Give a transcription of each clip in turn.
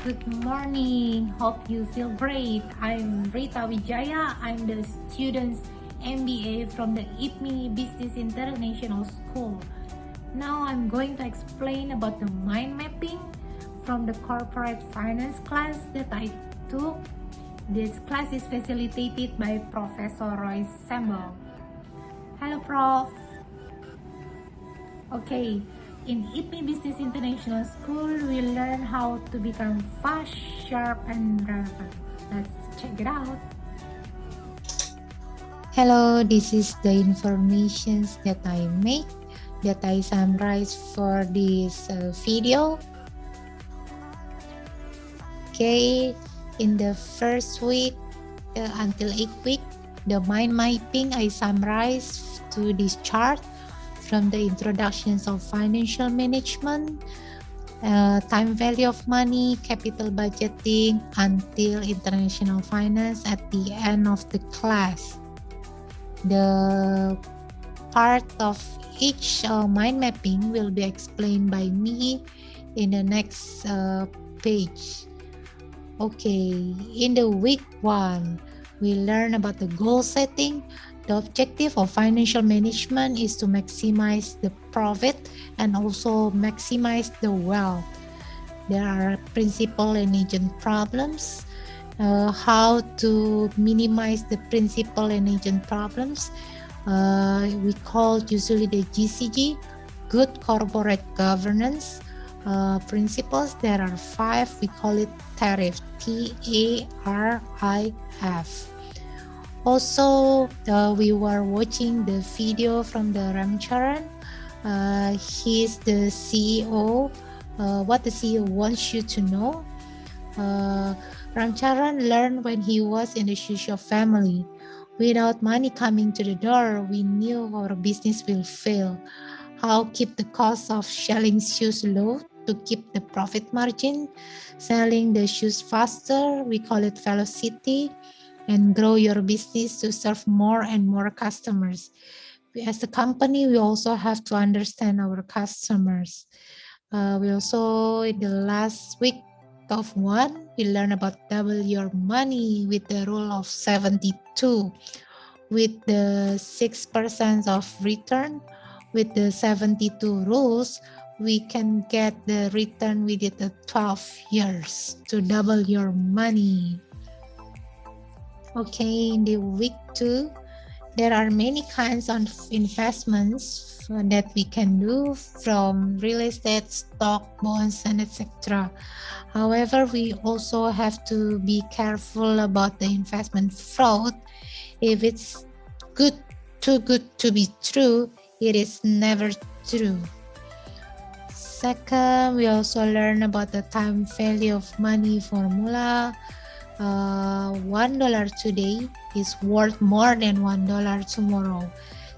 Good morning. Hope you feel great. I'm Rita Wijaya. I'm the student's MBA from the IPMI Business International School. Now I'm going to explain about the mind mapping from the corporate finance class that I took. This class is facilitated by Professor Roy Sembel. Hello, Prof. Okay, in IPMI Business International School, we learn how to become fast, sharp, and relevant. Let's check it out. Hello, this is the informations that I make, that I summarize for this video. Okay, in the first week until 8th week, the mind mapping I summarize to this chart from the introductions of financial management, time value of money, capital budgeting, until international finance at the end of the class. The part of each mind mapping will be explained by me in the next page. Okay, in the week 1, we learn about the goal setting. The objective of financial management is to maximize the profit and also maximize the wealth. There are principal and agent problems. How to minimize the principal and agent problems. We call usually the GCG, good corporate governance principles. There are 5. We call it TARIF, TARIF. Also, we were watching the video from the Ramcharan. He's the CEO. What the CEO wants you to know. Ramcharan learned when he was in the Shusha family. Without money coming to the door, we knew our business will fail. How keep the cost of selling shoes low to keep the profit margin, selling the shoes faster, we call it velocity, and grow your business to serve more and more customers. As a company, we also have to understand our customers. We also, in the last week of 1, we learn about double your money with the rule of 72. With the 6% of return, with the 72 rules, we can get the return within the 12 years to double your money. Okay, in the week 2, there are many kinds of investments that we can do, from real estate, stock, bonds, and etc. However, we also have to be careful about the investment fraud. If it's too good to be true, it is never true. Second, we also learn about the time value of money formula. $1 today is worth more than $1 tomorrow.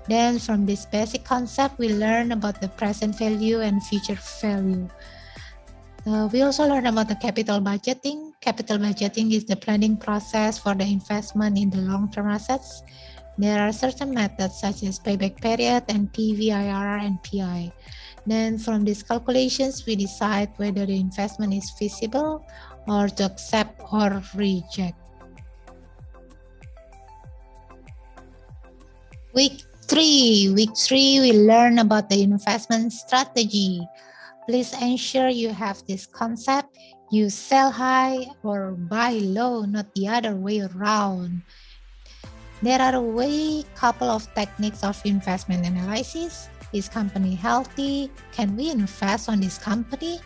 Then from this basic concept, we learn about the present value and future value. We also learn about the capital budgeting. Capital budgeting is the planning process for the investment in the long-term assets. There are certain methods such as payback period and PV, IRR, and PI. Then from these calculations, we decide whether the investment is feasible or to accept or reject. Week 3, we learn about the investment strategy. Please ensure you have this concept. You sell high or buy low, not the other way around. There are a couple of techniques of investment analysis. Is company healthy? Can we invest on this company?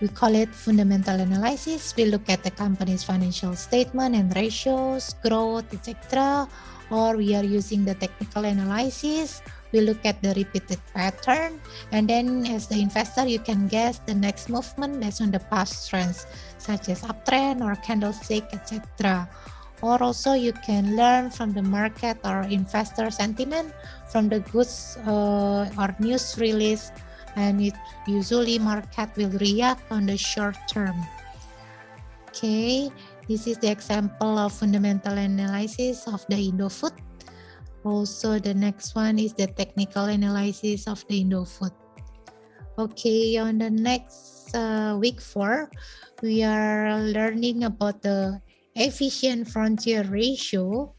We call it fundamental analysis. We look at the company's financial statement and ratios, growth, etc. Or we are using the technical analysis. We look at the repeated pattern, and then as the investor, you can guess the next movement based on the past trends, such as uptrend or candlestick, etc. Or also you can learn from the market or investor sentiment from the goods or news release, and it usually market will react on the short term. Okay, this is the example of fundamental analysis of the Indofood. Also, the next one is the technical analysis of the Indofood. Okay, on the next week 4, we are learning about the efficient frontier ratio.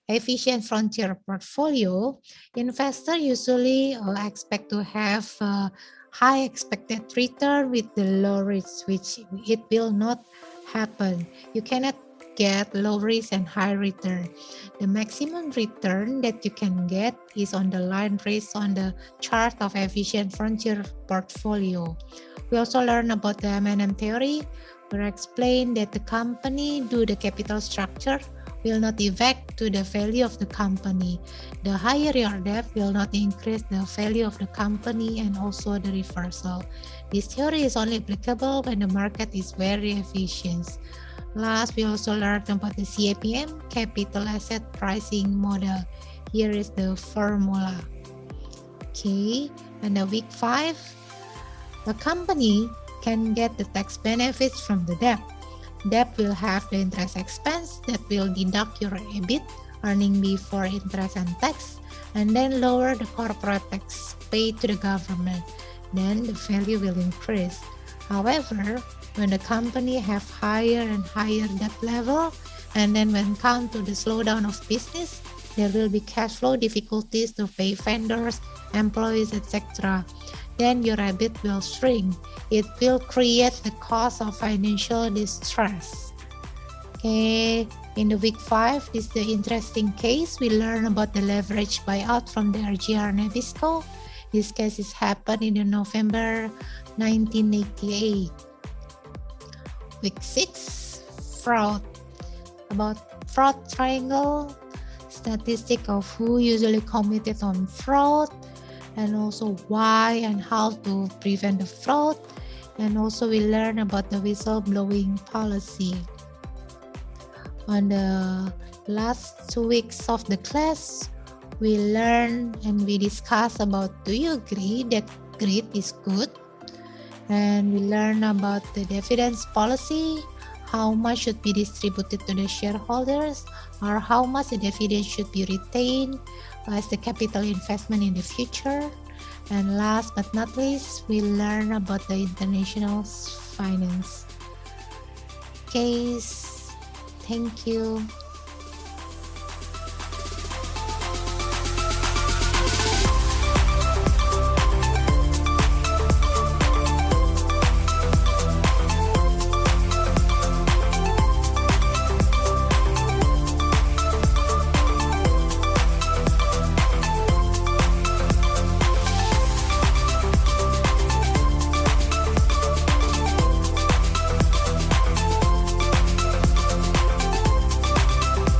Efficient frontier portfolio. Investor usually expect to have high expected return with the low risk, which it will not happen. You cannot get low risk and high return. The maximum return that you can get is on the line raised on the chart of efficient frontier portfolio. We also learn about the M&M theory, where I explain that the company do the capital structure will not affect to the value of the company. The higher your debt will not increase the value of the company, and also the reversal. This theory is only applicable when the market is very efficient. Last, we also learned about the CAPM, Capital Asset Pricing Model. Here is the formula. Okay, and the week 5, the company can get the tax benefits from the debt. Debt will have the interest expense that will deduct your EBIT, earning before interest and tax, and then lower the corporate tax paid to the government. Then the value will increase. However, when the company have higher and higher debt level, and then when come to the slowdown of business, there will be cash flow difficulties to pay vendors, employees, etc. Then your EBIT will shrink. It will create the cause of financial distress. Okay, in the week 5, this is the interesting case. We learn about the leverage buyout from the RGR Nabisco. This case is happened in the November 1988. Week 6, fraud. About fraud triangle, statistic of who usually committed on fraud, and also why and how to prevent the fraud. And also we learn about the whistleblowing policy. On the last 2 weeks of the class, we learn and we discuss about, do you agree that greed is good? And we learn about the dividends policy, how much should be distributed to the shareholders, or how much the dividend should be retained as the capital investment in the future. And last but not least, we learn about the international finance. Okay, thank you.